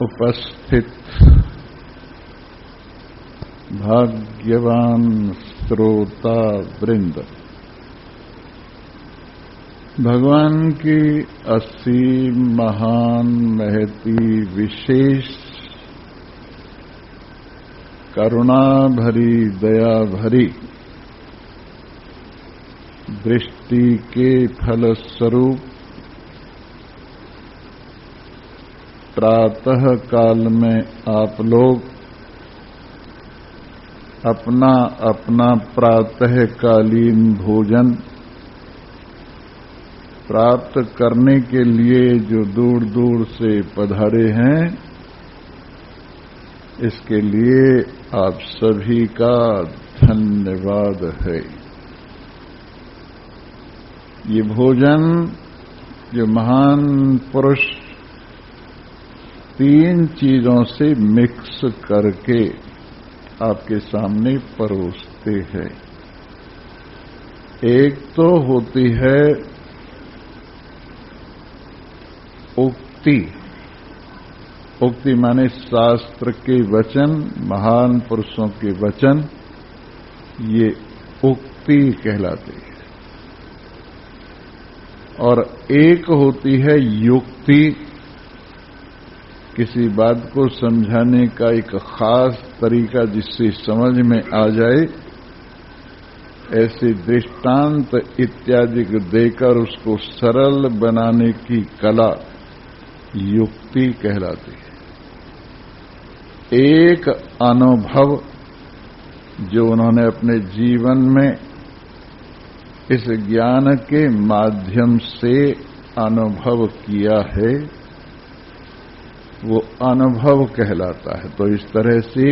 उपस्थित भाग्यवान श्रोता वृंद, भगवान की असीम महान महती विशेष करुणा भरी दया भरी दृष्टि के फलस्वरूप प्रातः काल में आप लोग अपना अपना प्रातःकालीन भोजन प्राप्त करने के लिए जो दूर दूर से पधारे हैं, इसके लिए आप सभी का धन्यवाद है। ये भोजन जो महान पुरुष तीन चीजों से मिक्स करके आपके सामने परोसते हैं। एक तो होती है उक्ति। उक्ति माने शास्त्र के वचन, महान पुरुषों के वचन, ये उक्ति कहलाती है। और एक होती है युक्ति, किसी बात को समझाने का एक खास तरीका जिससे समझ में आ जाए, ऐसे दृष्टांत इत्यादि देकर उसको सरल बनाने की कला युक्ति कहलाती है। एक अनुभव जो उन्होंने अपने जीवन में इस ज्ञान के माध्यम से अनुभव किया है, वो अनुभव कहलाता है। तो इस तरह से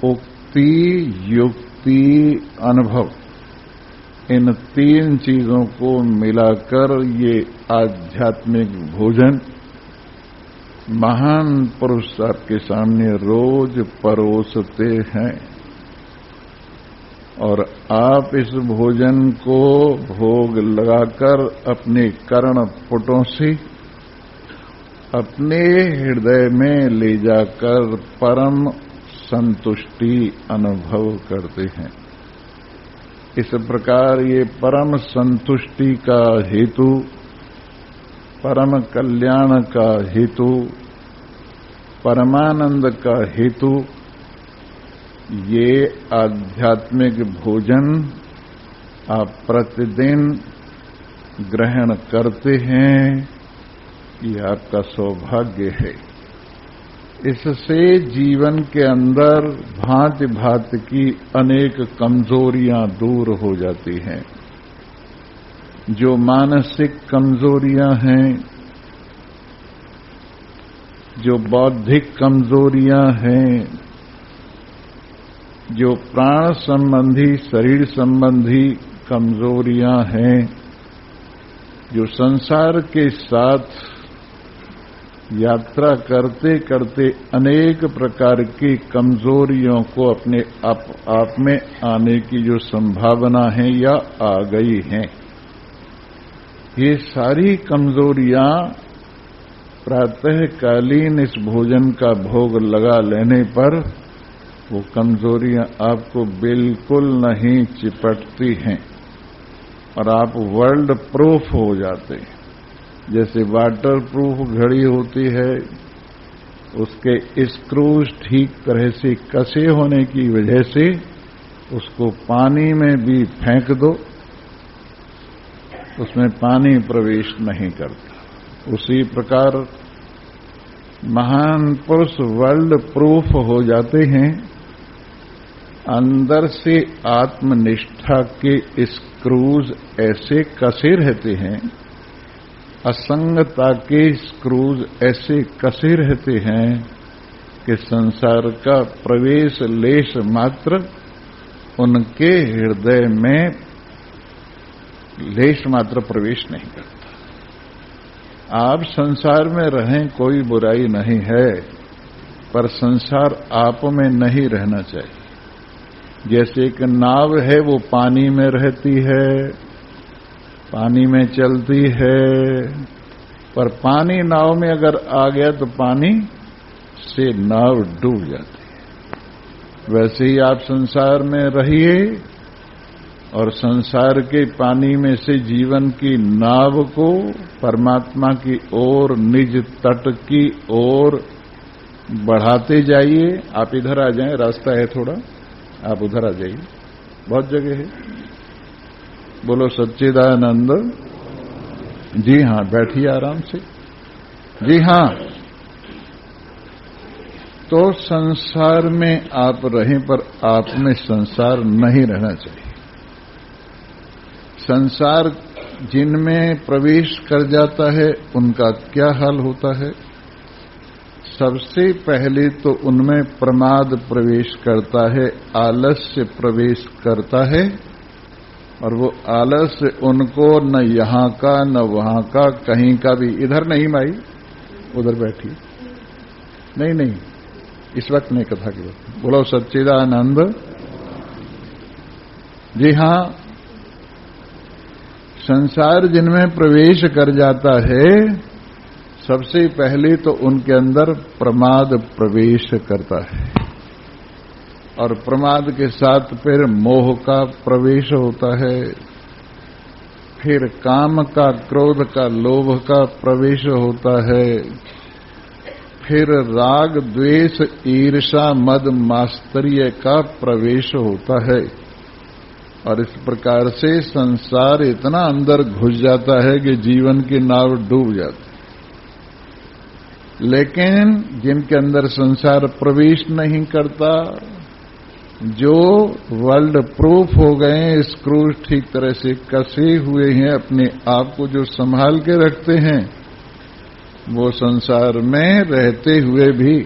उक्ति, युक्ति, अनुभव, इन तीन चीजों को मिलाकर ये आध्यात्मिक भोजन महान पुरुष आपके सामने रोज परोसते हैं। और आप इस भोजन को भोग लगाकर अपने कर्ण पुटों से अपने हृदय में ले जाकर परम संतुष्टि अनुभव करते हैं। इस प्रकार ये परम संतुष्टि का हेतु, परम कल्याण का हेतु, परमानंद का हेतु, ये आध्यात्मिक भोजन आप प्रतिदिन ग्रहण करते हैं, ये आपका सौभाग्य है। इससे जीवन के अंदर भांति भांति की अनेक कमजोरियां दूर हो जाती हैं। जो मानसिक कमजोरियां हैं, जो बौद्धिक कमजोरियां हैं, जो प्राण संबंधी, शरीर संबंधी कमजोरियां हैं, जो संसार के साथ यात्रा करते करते अनेक प्रकार की कमजोरियों को अपने आप में आने की जो संभावना है या आ गई हैं, ये सारी कमजोरियां प्रातःकालीन इस भोजन का भोग लगा लेने पर वो कमजोरियां आपको बिल्कुल नहीं चिपटती हैं और आप वर्ल्ड प्रूफ हो जाते हैं। जैसे वाटर प्रूफ घड़ी होती है, उसके स्क्रूज ठीक तरह से कसे होने की वजह से उसको पानी में भी फेंक दो, उसमें पानी प्रवेश नहीं करता। उसी प्रकार महान पुरुष वर्ल्ड प्रूफ हो जाते हैं। अंदर से आत्मनिष्ठा के स्क्रूज ऐसे कसे रहते हैं, असंगता के स्क्रूज ऐसे कसे रहते हैं कि संसार का प्रवेश लेश मात्र उनके हृदय में लेश मात्र प्रवेश नहीं करता। आप संसार में रहें, कोई बुराई नहीं है, पर संसार आप में नहीं रहना चाहिए। जैसे एक नाव है, वो पानी में रहती है, पानी में चलती है, पर पानी नाव में अगर आ गया तो पानी से नाव डूब जाती है। वैसे ही आप संसार में रहिए और संसार के पानी में से जीवन की नाव को परमात्मा की ओर, निज तट की ओर बढ़ाते जाइए। आप इधर आ जाएं, रास्ता है थोड़ा, आप उधर आ जाइए, बहुत जगह है। बोलो सच्चिदानंद। जी हां, बैठिए आराम से। जी हां, तो संसार में आप रहें पर आप में संसार नहीं रहना चाहिए। संसार जिनमें प्रवेश कर जाता है उनका क्या हाल होता है? सबसे पहले तो उनमें प्रमाद प्रवेश करता है, आलस्य प्रवेश करता है, और वो आलस्य उनको न यहां का न वहां का, कहीं का भी, इधर नहीं माई, उधर बैठी, नहीं, इस वक्त नहीं कथा की बात। बोलो सच्चिदानंद। जी हां, संसार जिनमें प्रवेश कर जाता है सबसे पहले तो उनके अंदर प्रमाद प्रवेश करता है, और प्रमाद के साथ फिर मोह का प्रवेश होता है, फिर काम का, क्रोध का, लोभ का प्रवेश होता है, फिर राग, द्वेष, ईर्षा, मद, मात्सर्य का प्रवेश होता है। और इस प्रकार से संसार इतना अंदर घुस जाता है कि जीवन की नाव डूब जाती है। लेकिन जिनके अंदर संसार प्रवेश नहीं करता, जो वर्ल्ड प्रूफ हो गए, स्क्रू ठीक तरह से कसे हुए हैं, अपने आप को जो संभाल के रखते हैं, वो संसार में रहते हुए भी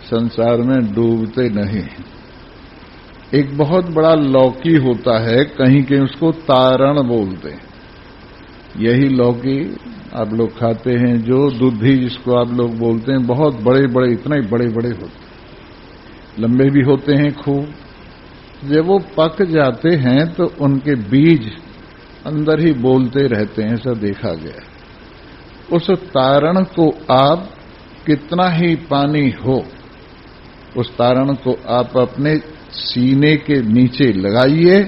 संसार में डूबते नहीं। एक बहुत बड़ा लौकी होता है, कहीं कहीं उसको तारण बोलते हैं। यही लौकी आप लोग खाते हैं, जो दूधी जिसको आप लोग बोलते हैं, बहुत बड़े बड़े, इतने बड़े बड़े होते हैं, लंबे भी होते हैं खूब। जब वो पक जाते हैं तो उनके बीज अंदर ही बोलते रहते हैं, ऐसा देखा गया। उस तारण को आप कितना ही पानी हो, उस तारण को आप अपने सीने के नीचे लगाइए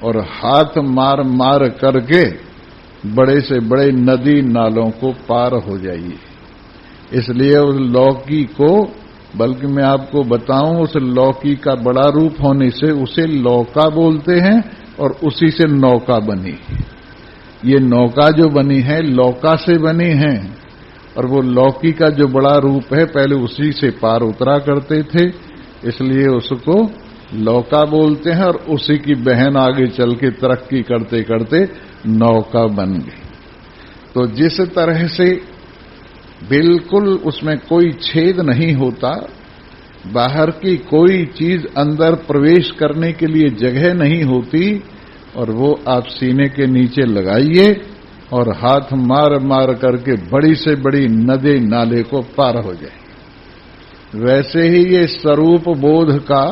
और हाथ मार मार करके बड़े से बड़े नदी नालों को पार हो जाइए। इसलिए उस लौकी को, बल्कि मैं आपको बताऊं, उस लौकी का बड़ा रूप होने से उसे लौका बोलते हैं, और उसी से नौका बनी। ये नौका जो बनी है लौका से बनी है, और वो लौकी का जो बड़ा रूप है पहले उसी से पार उतरा करते थे, इसलिए उसको लौका बोलते हैं। और उसी की बहन आगे चल के तरक्की करते करते नौका बन गई। तो जिस तरह से बिल्कुल उसमें कोई छेद नहीं होता, बाहर की कोई चीज अंदर प्रवेश करने के लिए जगह नहीं होती, और वो आप सीने के नीचे लगाइए और हाथ मार मार करके बड़ी से बड़ी नदी नाले को पार हो जाए। वैसे ही ये स्वरूप बोध का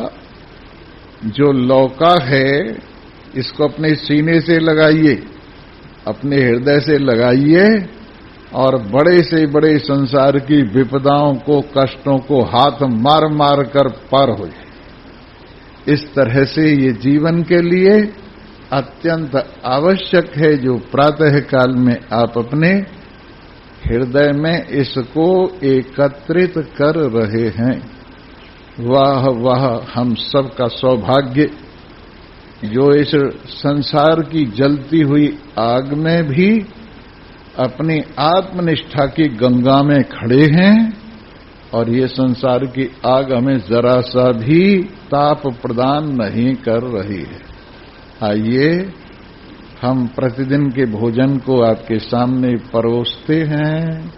जो लौका है, इसको अपने सीने से लगाइए, अपने हृदय से लगाइए, और बड़े से बड़े संसार की विपदाओं को, कष्टों को हाथ मार मार कर पार हो जाए। इस तरह से ये जीवन के लिए अत्यंत आवश्यक है, जो प्रातः काल में आप अपने हृदय में इसको एकत्रित कर रहे हैं। वाह वाह, हम सबका सौभाग्य जो इस संसार की जलती हुई आग में भी अपनी आत्मनिष्ठा की गंगा में खड़े हैं, और ये संसार की आग हमें जरा सा भी ताप प्रदान नहीं कर रही है। आइए हम प्रतिदिन के भोजन को आपके सामने परोसते हैं।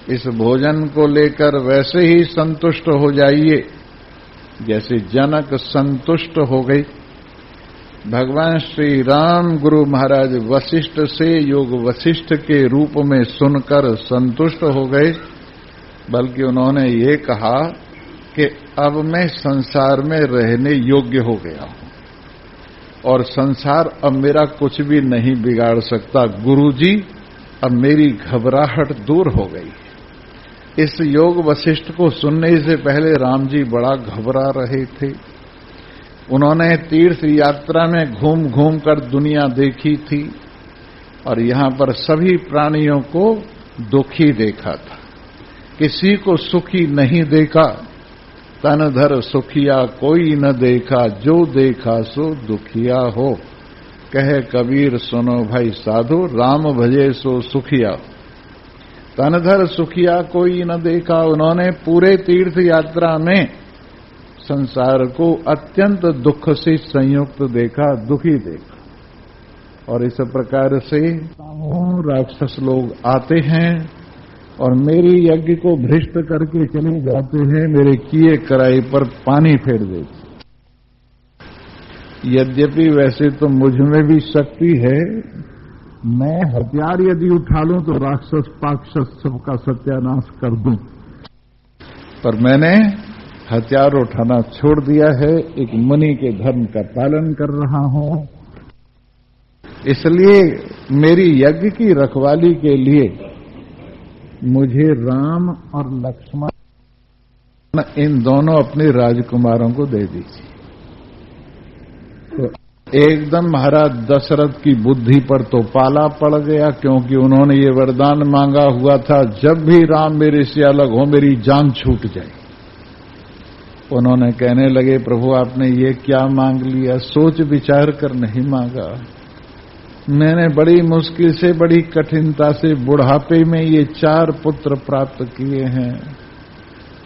इस भोजन को लेकर वैसे ही संतुष्ट हो जाइए जैसे जनक संतुष्ट हो गए। भगवान श्री राम गुरु महाराज वशिष्ठ से योग वशिष्ठ के रूप में सुनकर संतुष्ट हो गए, बल्कि उन्होंने ये कहा कि अब मैं संसार में रहने योग्य हो गया हूं, और संसार अब मेरा कुछ भी नहीं बिगाड़ सकता। गुरुजी अब मेरी घबराहट दूर हो गई। इस योग वशिष्ठ को सुनने से पहले राम जी बड़ा घबरा रहे थे। उन्होंने तीर्थ यात्रा में घूम घूम कर दुनिया देखी थी और यहां पर सभी प्राणियों को दुखी देखा था, किसी को सुखी नहीं देखा। तन धर सुखिया कोई न देखा, जो देखा सो दुखिया हो। कहे कबीर सुनो भाई साधु, राम भजे सो सुखिया। तनधर सुखिया कोई न देखा। उन्होंने पूरे तीर्थ यात्रा में संसार को अत्यंत दुख से संयुक्त देखा, दुखी देखा। और इस प्रकार से राक्षस लोग आते हैं और मेरी यज्ञ को भ्रष्ट करके चले जाते हैं, मेरे किए कराए पर पानी फेर देते। यद्यपि वैसे तो मुझ में भी शक्ति है, मैं हथियार यदि उठा लूं तो राक्षस पाक्षस सबका सत्यानाश कर दूं, पर मैंने हथियार उठाना छोड़ दिया है। एक मुनि के धर्म का पालन कर रहा हूं, इसलिए मेरी यज्ञ की रखवाली के लिए मुझे राम और लक्ष्मण इन दोनों अपने राजकुमारों को दे दीजिए। तो एकदम महाराज दशरथ की बुद्धि पर तो पाला पड़ गया, क्योंकि उन्होंने ये वरदान मांगा हुआ था, जब भी राम मेरे से अलग हो मेरी जान छूट जाए। उन्होंने कहने लगे, प्रभु आपने ये क्या मांग लिया, सोच विचार कर नहीं मांगा। मैंने बड़ी मुश्किल से, बड़ी कठिनता से बुढ़ापे में ये 4 पुत्र प्राप्त किए हैं,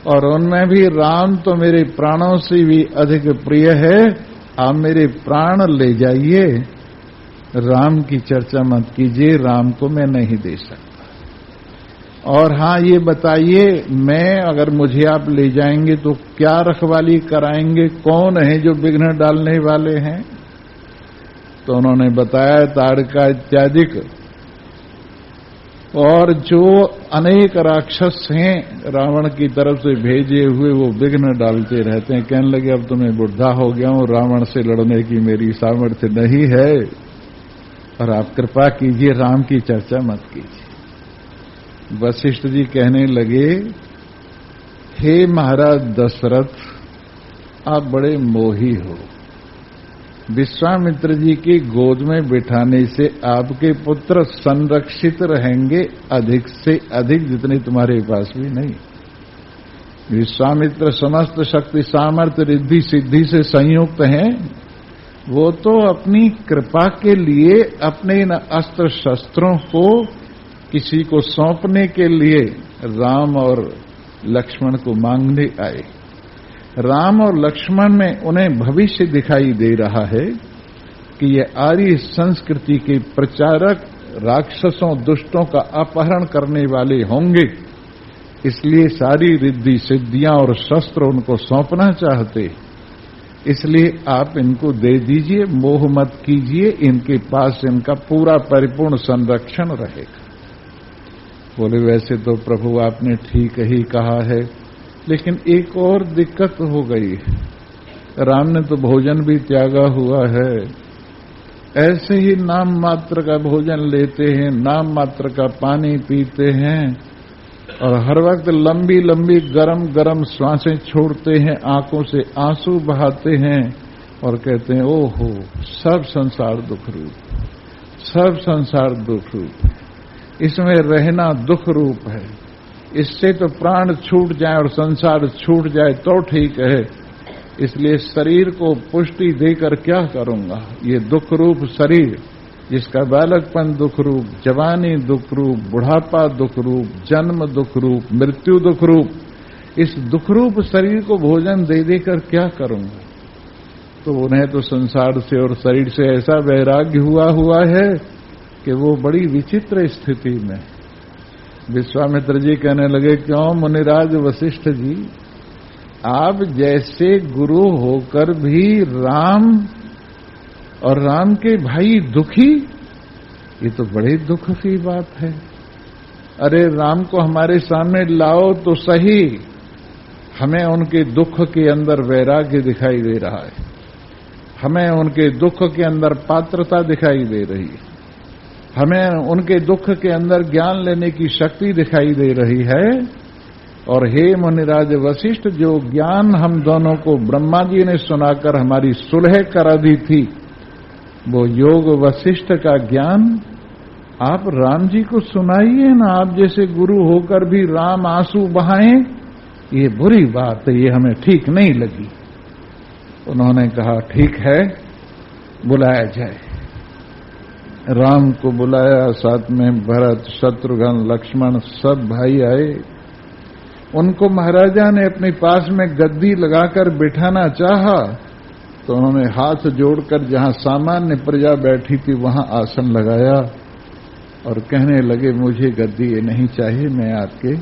और उनमें भी राम तो मेरे प्राणों से भी अधिक प्रिय है। आप मेरे प्राण ले जाइए, राम की चर्चा मत कीजिए, राम को मैं नहीं दे सकता। और हां ये बताइए, मैं अगर मुझे आप ले जाएंगे तो क्या रखवाली कराएंगे, कौन है जो विघ्न डालने वाले हैं? तो उन्होंने बताया ताड़का इत्यादिक और जो अनेक राक्षस हैं रावण की तरफ से भेजे हुए, वो विघ्न डालते रहते हैं। कहने लगे अब तो मैं बुढ़ा हो गया हूं, रावण से लड़ने की मेरी सामर्थ्य नहीं है, और आप कृपा कीजिए, राम की चर्चा मत कीजिए। वशिष्ठ जी कहने लगे, हे महाराज दशरथ, आप बड़े मोही हो। विश्वामित्र जी की गोद में बिठाने से आपके पुत्र संरक्षित रहेंगे अधिक से अधिक, जितने तुम्हारे पास भी नहीं। विश्वामित्र समस्त शक्ति सामर्थ्य रिद्धि सिद्धि से संयुक्त हैं। वो तो अपनी कृपा के लिए अपने इन अस्त्र शस्त्रों को किसी को सौंपने के लिए राम और लक्ष्मण को मांगने आए। राम और लक्ष्मण में उन्हें भविष्य दिखाई दे रहा है कि ये आर्य संस्कृति के प्रचारक राक्षसों दुष्टों का अपहरण करने वाले होंगे, इसलिए सारी रिद्धि सिद्धियां और शस्त्र उनको सौंपना चाहते। इसलिए आप इनको दे दीजिए, मोह मत कीजिए, इनके पास इनका पूरा परिपूर्ण संरक्षण रहेगा। बोले वैसे तो प्रभु आपने ठीक ही कहा है, लेकिन एक और दिक्कत हो गई। राम ने तो भोजन भी त्यागा हुआ है, ऐसे ही नाम मात्र का भोजन लेते हैं, नाम मात्र का पानी पीते हैं, और हर वक्त लंबी लंबी गरम गरम श्वासें छोड़ते हैं, आंखों से आंसू बहाते हैं और कहते हैं ओहो सब संसार दुख रूप, सब संसार दुख रूप, इसमें रहना दुख रूप है, इससे तो प्राण छूट जाए और संसार छूट जाए तो ठीक है, इसलिए शरीर को पुष्टि देकर क्या करूंगा। ये दुख रूप शरीर, जिसका बालकपन दुख रूप, जवानी दुख रूप, बुढ़ापा दुख रूप, जन्म दुख रूप, मृत्यु दुख रूप, इस दुख रूप शरीर को भोजन दे देकर क्या करूंगा। तो उन्हें तो संसार से और शरीर से ऐसा वैराग्य हुआ है कि वो बड़ी विचित्र स्थिति में। विश्वामित्र जी कहने लगे, क्यों मुनिराज वशिष्ठ जी, आप जैसे गुरु होकर भी राम और राम के भाई दुखी, ये तो बड़े दुख की बात है। अरे राम को हमारे सामने लाओ तो सही, हमें उनके दुख के अंदर वैराग्य दिखाई दे रहा है, हमें उनके दुख के अंदर पात्रता दिखाई दे रही है। हमें उनके दुख के अंदर ज्ञान लेने की शक्ति दिखाई दे रही है। और हे मुनिराज वशिष्ठ, जो ज्ञान हम दोनों को ब्रह्मा जी ने सुनाकर हमारी सुलह करा दी थी, वो योग वशिष्ठ का ज्ञान आप राम जी को सुनाइए ना। आप जैसे गुरु होकर भी राम आंसू बहाएं, ये बुरी बात है, ये हमें ठीक नहीं लगी। उन्होंने कहा ठीक है, बुलाया जाए। राम को बुलाया, साथ में भरत, शत्रुघ्न, लक्ष्मण सब भाई आए। उनको महाराजा ने अपने पास में गद्दी लगाकर बिठाना चाहा, तो उन्होंने हाथ जोड़कर जहां सामान्य प्रजा बैठी थी वहां आसन लगाया और कहने लगे, मुझे गद्दी ये नहीं चाहिए, मैं आपके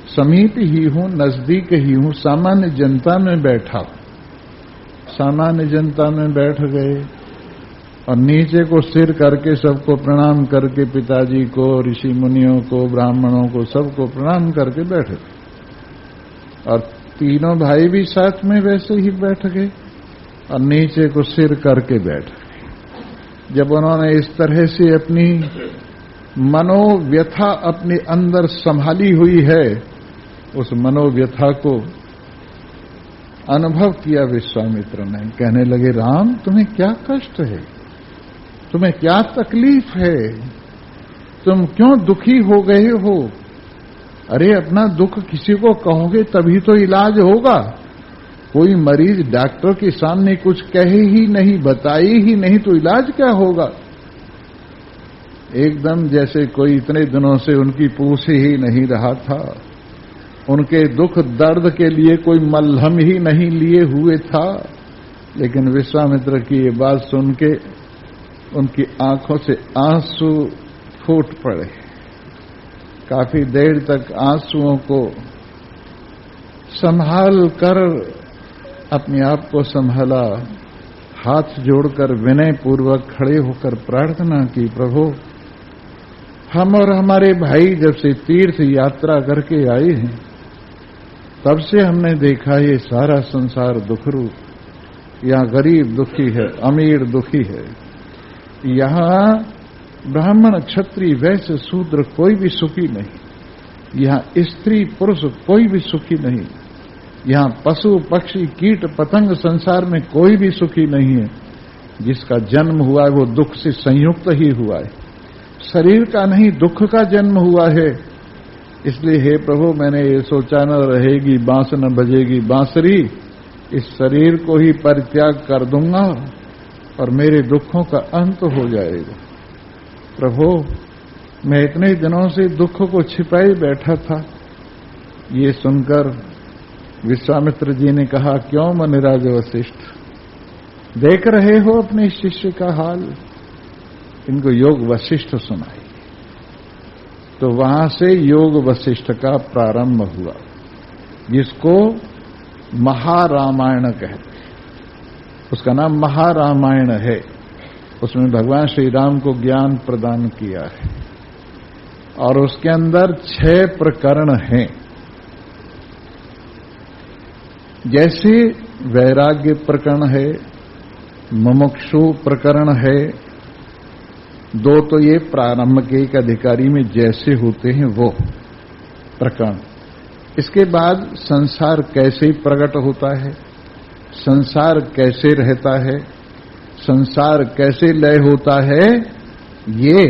समीप ही हूं, नजदीक ही हूं, सामान्य जनता में बैठा। सामान्य जनता में बैठ गए और नीचे को सिर करके सबको प्रणाम करके, पिताजी को, ऋषि मुनियों को, ब्राह्मणों को, सबको प्रणाम करके बैठे। और तीनों भाई भी साथ में वैसे ही बैठ गए और नीचे को सिर करके बैठ गए। जब उन्होंने इस तरह से अपनी मनोव्यथा अपने अंदर संभाली हुई है, उस मनोव्यथा को अनुभव किया विश्वामित्र ने। कहने लगे, राम तुम्हें क्या कष्ट है, तुम्हें क्या तकलीफ है, तुम क्यों दुखी हो गए हो? अरे अपना दुख किसी को कहोगे तभी तो इलाज होगा। कोई मरीज डॉक्टर के सामने कुछ कहे ही नहीं, बताए ही नहीं, तो इलाज क्या होगा? एकदम जैसे कोई इतने दिनों से उनकी पूछ ही नहीं रहा था, उनके दुख दर्द के लिए कोई मलहम ही नहीं लिए हुए था। लेकिन विश्वामित्र की ये बात सुन के उनकी आंखों से आंसू फूट पड़े। काफी देर तक आंसुओं को संभाल कर अपने आप को संभाला, हाथ जोड़कर विनय पूर्वक खड़े होकर प्रार्थना की, प्रभु हम और हमारे भाई जब से तीर्थ यात्रा करके आए हैं, तब से हमने देखा ये सारा संसार दुखरू। यहाँ गरीब दुखी है, अमीर दुखी है, यहाँ ब्राह्मण, क्षत्रिय, वैश्य, शूद्र कोई भी सुखी नहीं, यहाँ स्त्री पुरुष कोई भी सुखी नहीं, यहाँ पशु पक्षी कीट पतंग संसार में कोई भी सुखी नहीं है। जिसका जन्म हुआ है वो दुख से संयुक्त ही हुआ है, शरीर का नहीं, दुख का जन्म हुआ है। इसलिए हे प्रभु, मैंने ये सोचा न रहेगी बांस न बजेगी बांसुरी, इस शरीर को ही परित्याग कर दूंगा और मेरे दुखों का अंत हो जाएगा। प्रभु मैं इतने दिनों से दुख को छिपाए बैठा था। ये सुनकर विश्वामित्र जी ने कहा, क्यों मुनिराज वशिष्ठ, देख रहे हो अपने शिष्य का हाल? इनको योग वशिष्ठ सुनाई। तो वहां से योग वशिष्ठ का प्रारंभ हुआ, जिसको महारामायण कहते हैं। उसका नाम महारामायण है। उसमें भगवान श्री राम को ज्ञान प्रदान किया है और उसके अंदर 6 प्रकरण हैं। जैसे वैराग्य प्रकरण है, मुमुक्षु प्रकरण है, 2 तो ये प्रारंभ के एक अधिकारी में जैसे होते हैं वो प्रकरण। इसके बाद संसार कैसे प्रकट होता है, संसार कैसे रहता है, संसार कैसे लय होता है, ये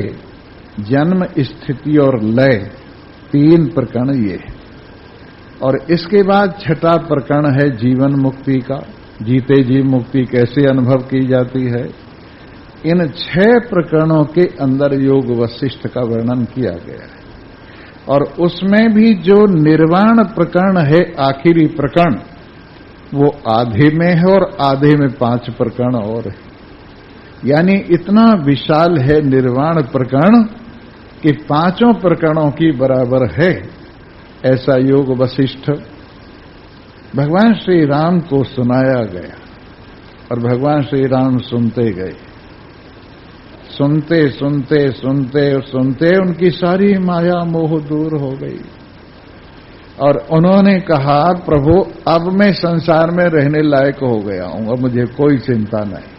जन्म, स्थिति और लय 3 प्रकरण ये है। और इसके बाद 6ठा प्रकरण है जीवन मुक्ति का, जीते जी मुक्ति कैसे अनुभव की जाती है। इन 6 प्रकरणों के अंदर योग वशिष्ठ का वर्णन किया गया है। और उसमें भी जो निर्वाण प्रकरण है, आखिरी प्रकरण, वो आधे में है और आधे में 5 प्रकरण और है। यानी इतना विशाल है निर्वाण प्रकरण कि 5 प्रकरणों की बराबर है। ऐसा योग वशिष्ठ भगवान श्री राम को सुनाया गया और भगवान श्री राम सुनते गए। सुनते सुनते सुनते और सुनते उनकी सारी माया मोह दूर हो गई और उन्होंने कहा, प्रभु अब मैं संसार में रहने लायक हो गया हूं, अब मुझे कोई चिंता नहीं।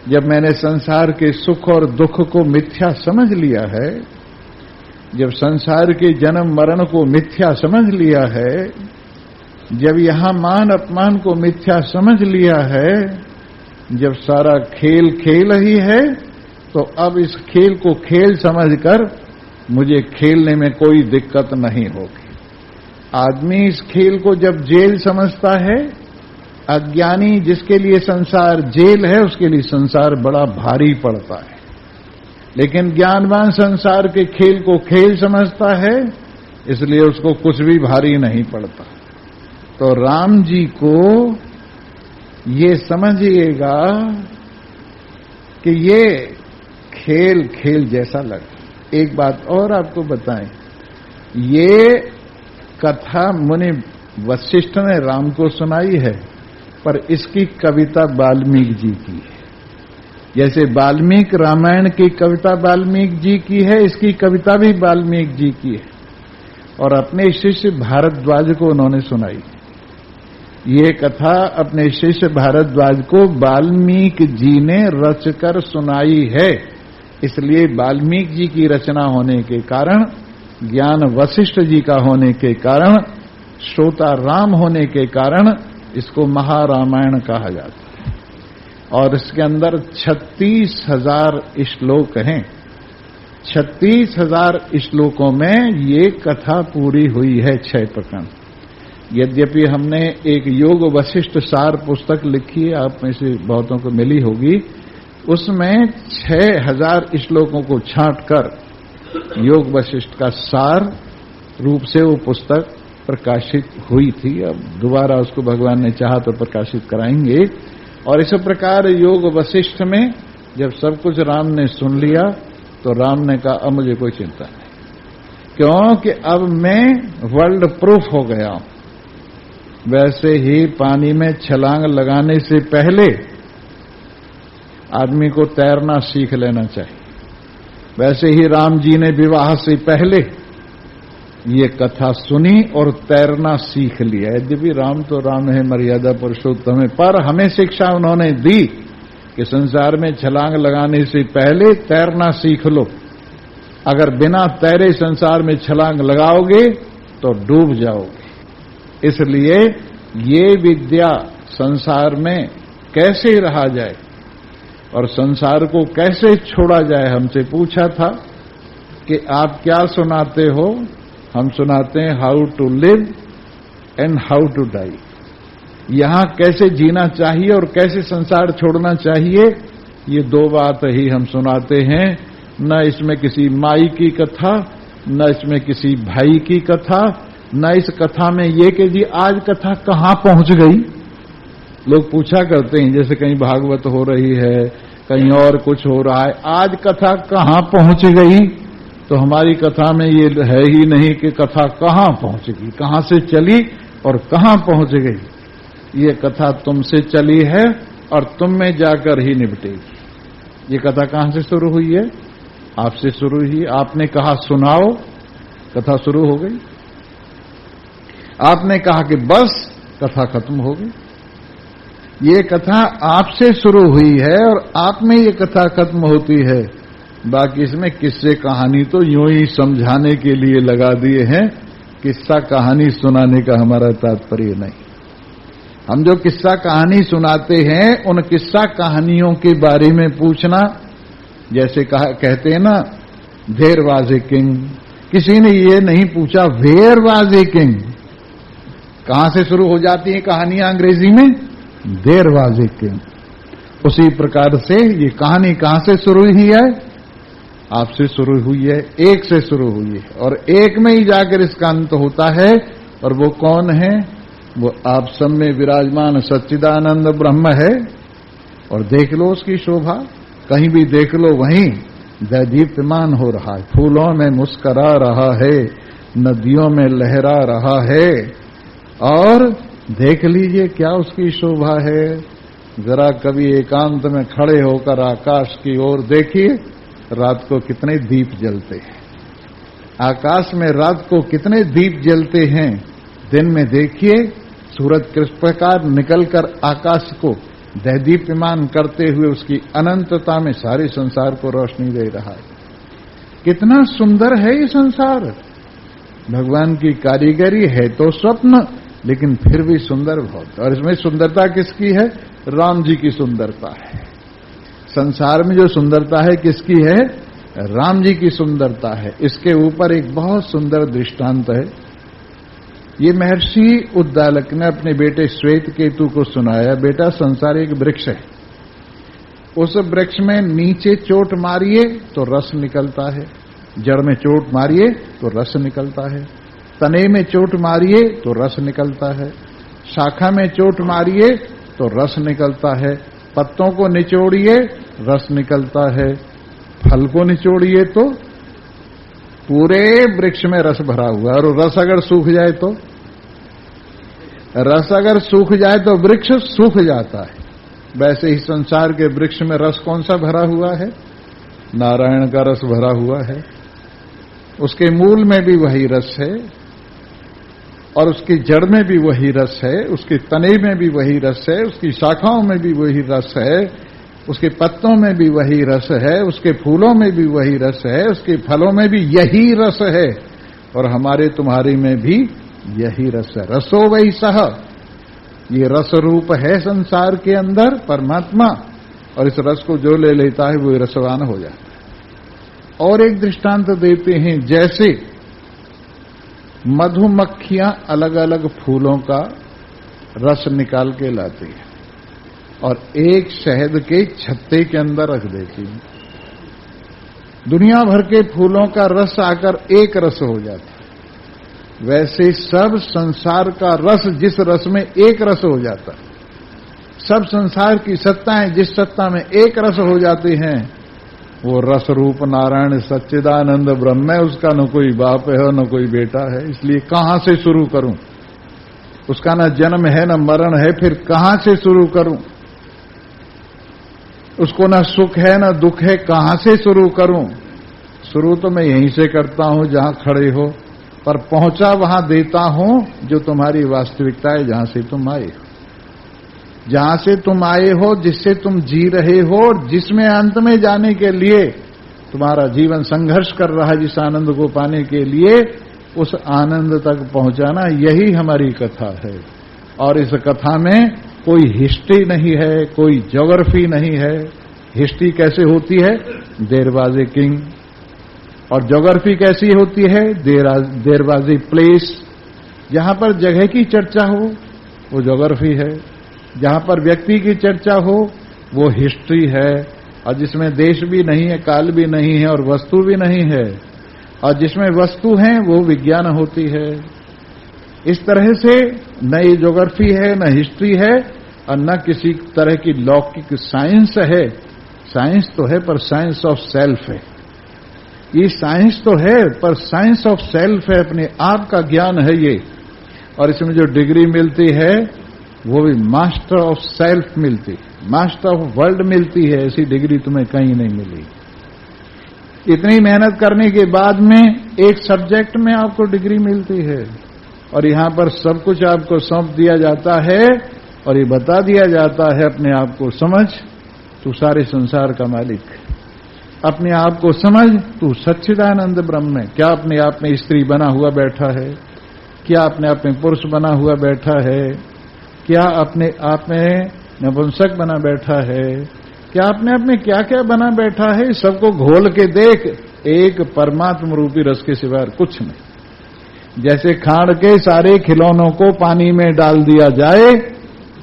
जब मैंने संसार के सुख और दुख को मिथ्या समझ लिया है, जब संसार के जन्म मरण को मिथ्या समझ लिया है, जब यहां मान अपमान को मिथ्या समझ लिया है, जब सारा खेल खेल ही है, तो अब इस खेल को खेल समझकर मुझे खेलने में कोई दिक्कत नहीं होगी। आदमी इस खेल को जब जेल समझता है, अज्ञानी जिसके लिए संसार जेल है, उसके लिए संसार बड़ा भारी पड़ता है। लेकिन ज्ञानवान संसार के खेल को खेल समझता है, इसलिए उसको कुछ भी भारी नहीं पड़ता। तो राम जी को ये समझिएगा कि ये खेल खेल जैसा लगा। एक बात और आपको बताएं, ये कथा मुनि वशिष्ठ ने राम को सुनाई है, पर इसकी कविता वाल्मीकि जी की है। जैसे वाल्मीकि रामायण की कविता वाल्मीकि जी की है, इसकी कविता भी वाल्मीकि जी की है, और अपने शिष्य भारद्वाज को उन्होंने सुनाई। ये कथा अपने शिष्य भारद्वाज को वाल्मीकि जी ने रचकर सुनाई है। इसलिए वाल्मीकि जी की रचना होने के कारण, ज्ञान वशिष्ठ जी का होने के कारण, श्रोता राम होने के कारण इसको महारामायण कहा जाता है। और इसके अंदर 36,000 श्लोक हैं। 36,000 श्लोकों में ये कथा पूरी हुई है, 6 प्रकरण। यद्यपि हमने एक योग वशिष्ठ सार पुस्तक लिखी है, आप में से बहुतों को मिली होगी, उसमें 6,000 श्लोकों को छांटकर योग वशिष्ठ का सार रूप से वो पुस्तक प्रकाशित हुई थी। अब दोबारा उसको भगवान ने चाहा तो प्रकाशित कराएंगे। और इस प्रकार योग वशिष्ठ में जब सब कुछ राम ने सुन लिया, तो राम ने कहा अब मुझे कोई चिंता नहीं, क्योंकि अब मैं वर्ल्ड प्रूफ हो गया हूं। वैसे ही पानी में छलांग लगाने से पहले आदमी को तैरना सीख लेना चाहिए। वैसे ही राम जी ने विवाह से पहले ये कथा सुनी और तैरना सीख लिया। यद्यपि राम तो राम है, मर्यादा पुरुषोत्तम है, पर हमें शिक्षा उन्होंने दी कि संसार में छलांग लगाने से पहले तैरना सीख लो। अगर बिना तैरे संसार में छलांग लगाओगे तो डूब जाओगे। इसलिए ये विद्या संसार में कैसे रहा जाए और संसार को कैसे छोड़ा जाए, हमसे पूछा था कि आप क्या सुनाते हो। हम सुनाते हैं how to live and how to die. यहां कैसे जीना चाहिए और कैसे संसार छोड़ना चाहिए, ये 2 बात ही हम सुनाते हैं। न इसमें किसी माई की कथा, न इसमें किसी भाई की कथा, न इस कथा में ये कि जी आज कथा कहां पहुंच गई। लोग पूछा करते हैं, जैसे कहीं भागवत हो रही है, कहीं और कुछ हो रहा है, आज कथा कहां पहुंच गई। तो हमारी कथा में ये है ही नहीं कि कथा कहां पहुंच गई, कहां से चली और कहां पहुंच गई। ये कथा तुमसे चली है और तुम में जाकर ही निपटेगी। ये कथा कहां से शुरू हुई है? आपसे शुरू हुई। आपने कहा सुनाओ, कथा शुरू हो गई। आपने कहा कि बस, कथा खत्म हो गई। ये कथा आपसे शुरू हुई है और आप में ये कथा खत्म होती है। बाकी इसमें किस्से कहानी तो यूं ही समझाने के लिए लगा दिए हैं। किस्सा कहानी सुनाने का हमारा तात्पर्य नहीं। हम जो किस्सा कहानी सुनाते हैं, उन किस्सा कहानियों के बारे में पूछना, जैसे कहते हैं ना, देयर वाज ए किंग। किसी ने ये नहीं पूछा वेयर वाज ए किंग। कहां से शुरू हो जाती है कहानियां अंग्रेजी में? There was a king. उसी प्रकार से ये कहानी कहां से शुरू हुई है? आपसे शुरू हुई है, एक से शुरू हुई है, और एक में ही जाकर इसका अंत होता है। और वो कौन है? वो आप सब में विराजमान सच्चिदानंद ब्रह्म है। और देख लो उसकी शोभा, कहीं भी देख लो वहीं दैदीप्यमान हो रहा है। फूलों में मुस्करा रहा है, नदियों में लहरा रहा है। और देख लीजिए क्या उसकी शोभा है। जरा कभी एकांत में खड़े होकर आकाश की ओर देखिए, रात को कितने दीप जलते हैं। आकाश में रात को कितने दीप जलते हैं। दिन में देखिए सूरज किस प्रकार निकलकर आकाश को दैदीप्यमान करते हुए उसकी अनंतता में सारे संसार को रोशनी दे रहा है। कितना सुंदर है ये संसार। भगवान की कारीगरी है तो स्वप्न, लेकिन फिर भी सुंदर बहुत। और इसमें सुंदरता किसकी है? राम जी की सुंदरता है। संसार में जो सुंदरता है किसकी है? राम जी की सुंदरता है। इसके ऊपर एक बहुत सुंदर दृष्टांत है। ये महर्षि उद्दालक ने अपने बेटे श्वेत केतु को सुनाया, बेटा संसार एक वृक्ष है, उस वृक्ष में नीचे चोट मारिए तो रस निकलता है, जड़ में चोट मारिए तो रस निकलता है, तने में चोट मारिए तो रस निकलता है, शाखा में चोट मारिए तो रस निकलता है, पत्तों को निचोड़िए रस निकलता है, फल को निचोड़िए तो पूरे वृक्ष में रस भरा हुआ है। और रस अगर सूख जाए तो, रस अगर सूख जाए तो वृक्ष सूख जाता है। वैसे ही संसार के वृक्ष में रस कौन सा भरा हुआ है? नारायण का रस भरा हुआ है। उसके मूल में भी वही रस है, और उसकी जड़ में भी वही रस है, उसके तने में भी वही रस है, उसकी शाखाओं में भी वही रस है, उसके पत्तों में भी वही रस है, उसके फूलों में भी वही रस है, उसके फलों में भी यही रस है, और हमारे तुम्हारे में भी यही रस है। रसो वही सह, ये रस रूप है संसार के अंदर परमात्मा, और इस रस को जो ले लेता है वो रसवान हो जाता है। और एक दृष्टांत देते हैं, जैसे मधुमक्खियां अलग अलग फूलों का रस निकाल के लाती है और एक शहद के छत्ते के अंदर रख देती है, दुनिया भर के फूलों का रस आकर एक रस हो जाता है। वैसे सब संसार का रस जिस रस में एक रस हो जाता है, सब संसार की सत्ताएं जिस सत्ता में एक रस हो जाती हैं, वो रस रूप नारायण सच्चिदानंद ब्रह्म है। उसका न कोई बाप है न कोई बेटा है, इसलिए कहां से शुरू करूं? उसका न जन्म है न मरण है, फिर कहां से शुरू करूं? उसको न सुख है न दुख है, कहां से शुरू करूं? शुरू तो मैं यहीं से करता हूं जहां खड़े हो, पर पहुंचा वहां देता हूं जो तुम्हारी वास्तविकता है, जहां से तुम आए हो, जहां से तुम आए हो, जिससे तुम जी रहे हो, और जिसमें अंत में जाने के लिए तुम्हारा जीवन संघर्ष कर रहा है, जिस आनंद को पाने के लिए, उस आनंद तक पहुंचाना, यही हमारी कथा है। और इस कथा में कोई हिस्ट्री नहीं है, कोई ज्योग्राफी नहीं है। हिस्ट्री कैसे होती है? There was a king. और ज्योग्राफी कैसी होती है? There was a place. जहां पर जगह की चर्चा हो वो ज्योग्राफी है, जहां पर व्यक्ति की चर्चा हो वो हिस्ट्री है, और जिसमें देश भी नहीं है, काल भी नहीं है और वस्तु भी नहीं है, और जिसमें वस्तु है वो विज्ञान होती है। इस तरह से न ये ज्योग्राफी है, न हिस्ट्री है, और न किसी तरह की लौकिक साइंस है। साइंस तो है पर साइंस ऑफ सेल्फ है। ये साइंस तो है पर साइंस ऑफ सेल्फ है, अपने आप का ज्ञान है ये। और इसमें जो डिग्री मिलती है वो भी मास्टर ऑफ सेल्फ मिलती है, मास्टर ऑफ वर्ल्ड मिलती है। ऐसी डिग्री तुम्हें कहीं नहीं मिली। इतनी मेहनत करने के बाद में एक सब्जेक्ट में आपको डिग्री मिलती है, और यहां पर सब कुछ आपको सौंप दिया जाता है और ये बता दिया जाता है, अपने आप को समझ, तू सारे संसार का मालिक। अपने आप को समझ, तू सच्चिदानंद ब्रह्म है। क्या अपने आप में स्त्री बना हुआ बैठा है? क्या अपने आप में पुरुष बना हुआ बैठा है? क्या अपने आप में नपुंसक बना बैठा है? क्या अपने आप में क्या क्या बना बैठा है? सबको घोल के देख, एक परमात्म रूपी रस के सिवा कुछ नहीं। जैसे खांड के सारे खिलौनों को पानी में डाल दिया जाए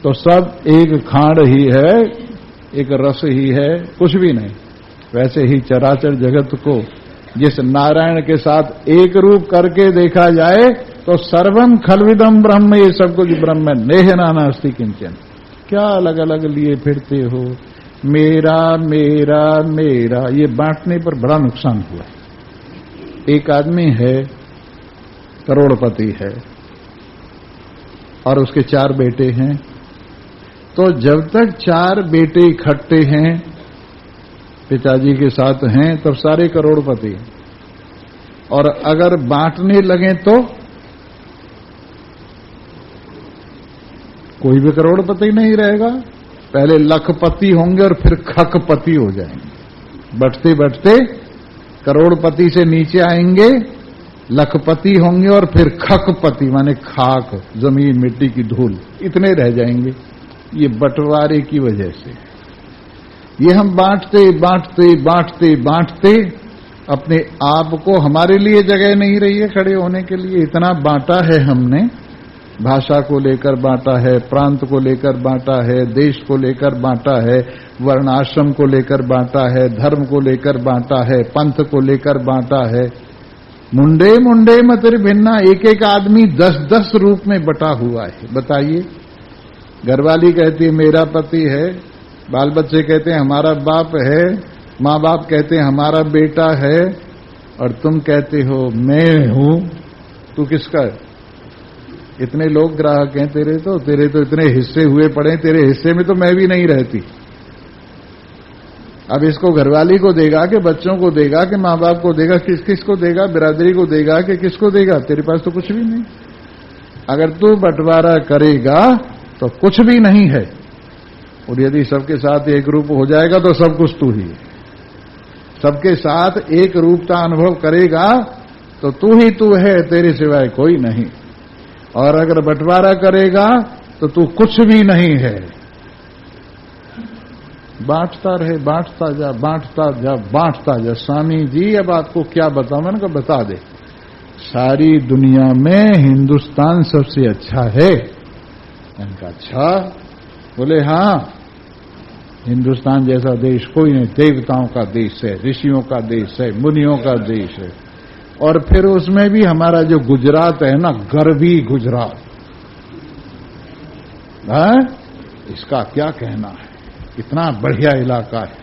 तो सब एक खांड ही है, एक रस ही है, कुछ भी नहीं। वैसे ही चराचर जगत को जिस नारायण के साथ एक रूप करके देखा जाए तो सर्वम खलविदम ब्रह्म, ये सब कुछ ब्रह्म है, नेह नानास्ति किंचन। क्या अलग अलग लिए फिरते हो? मेरा मेरा मेरा, ये बांटने पर बड़ा नुकसान हुआ है। एक आदमी है, करोड़पति है, और उसके 4 बेटे हैं। तो जब तक 4 बेटे इकट्ठे हैं, पिताजी के साथ हैं, तब सारे करोड़पति हैं। और अगर बांटने लगे तो कोई भी करोड़पति नहीं रहेगा। पहले लखपति होंगे और फिर खकपति हो जाएंगे। बढ़ते बढ़ते करोड़पति से नीचे आएंगे, लखपति होंगे और फिर खकपति, माने खाक, जमीन, मिट्टी की धूल, इतने रह जाएंगे। ये बंटवारे की वजह से। ये हम बांटते बांटते बांटते बांटते अपने आप को, हमारे लिए जगह नहीं रही है खड़े होने के लिए। इतना बांटा है हमने, भाषा को लेकर बांटा है, प्रांत को लेकर बांटा है, देश को लेकर बांटा है, वर्णाश्रम को लेकर बांटा है, धर्म को लेकर बांटा है, पंथ को लेकर बांटा है। मुंडे मुंडे मतिर भिन्ना, एक एक आदमी 10-10 रूप में बटा हुआ है। बताइए, घरवाली कहती है मेरा पति है, बाल बच्चे कहते हैं हमारा बाप है, माँ बाप कहते हैं हमारा बेटा है, और तुम कहते हो मैं हूं। तू किसका है? इतने लोग ग्राहक हैं तेरे तो इतने हिस्से हुए पड़े, तेरे हिस्से में तो मैं भी नहीं रहती। अब इसको घरवाली को देगा कि बच्चों को देगा कि माँ बाप को देगा, किस किस को देगा, बिरादरी को देगा कि किसको देगा? तेरे पास तो कुछ भी नहीं। अगर तू बंटवारा करेगा तो कुछ भी नहीं है, और यदि सबके साथ एक रूप हो जाएगा तो सब कुछ तू ही है। सबके साथ एक रूपता अनुभव करेगा तो तू ही तू है, तेरे सिवाय कोई नहीं। और अगर बंटवारा करेगा तो तू कुछ भी नहीं है। बांटता रहे, बांटता जा, बांटता जा, बांटता जा। स्वामी जी अब आपको क्या बताऊं? मैंने कहा बता दे। सारी दुनिया में हिंदुस्तान सबसे अच्छा है। मैंने कहा अच्छा? बोले हाँ, हिंदुस्तान जैसा देश कोई नहीं, देवताओं का देश है, ऋषियों का देश है, मुनियों का देश है। और फिर उसमें भी हमारा जो गुजरात है ना, गर्वी गुजरात, इसका क्या कहना है, इतना बढ़िया इलाका है।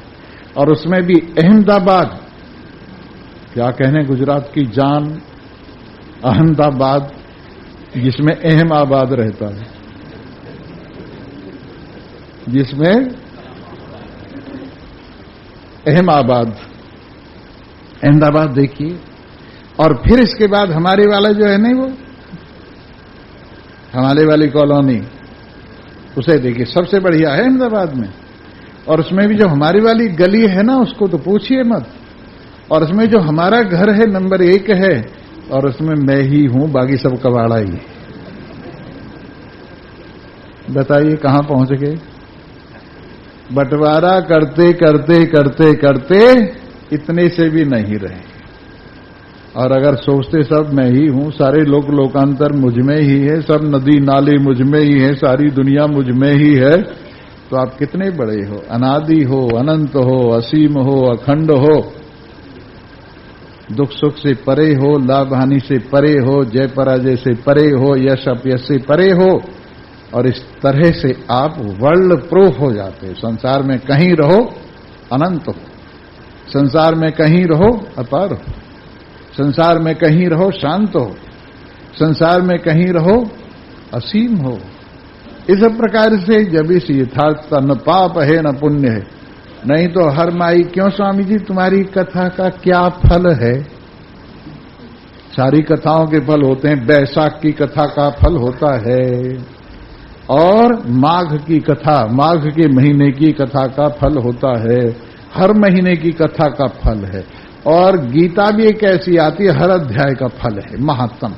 और उसमें भी अहमदाबाद, क्या कहने गुजरात की जान, अहमदाबाद, जिसमें अहम आबाद रहता है, जिसमें अहमदाबाद, अहमदाबाद देखिए। और फिर इसके बाद हमारे वाला जो है नहीं, वो हमारे वाली कॉलोनी, उसे देखिए, सबसे बढ़िया है अहमदाबाद में। और उसमें भी जो हमारी वाली गली है ना, उसको तो पूछिए मत। और उसमें जो हमारा घर है नंबर 1 है, और उसमें मैं ही हूं, बाकी सब कबाड़ा ही है। बताइए कहां पहुंच गए? बंटवारा करते करते करते करते इतने से भी नहीं रहे। और अगर सोचते सब मैं ही हूं, सारे लोक लोकांतर मुझ में ही है, सब नदी नाले मुझ में ही है, सारी दुनिया मुझ में ही है, तो आप कितने बड़े हो? अनादि हो, अनंत हो, असीम हो, अखंड हो, दुख सुख से परे हो, लाभ हानि से परे हो, जय पराजय से परे हो, यश अपयश से परे हो। और इस तरह से आप वर्ल्ड प्रूफ हो जाते हो। संसार में कहीं रहो अनंत हो, संसार में कहीं रहो अपार हो, संसार में कहीं रहो शांत हो, संसार में कहीं रहो असीम हो। इस प्रकार से जब इस यथार्थ न पाप है न पुण्य है। नहीं तो हर माई, क्यों स्वामी जी तुम्हारी कथा का क्या फल है? सारी कथाओं के फल होते हैं। बैसाख की कथा का फल होता है, और माघ की कथा, माघ के महीने की कथा का फल होता है, हर महीने की कथा का फल है। और गीता भी एक ऐसी आती है, हर अध्याय का फल है महात्म।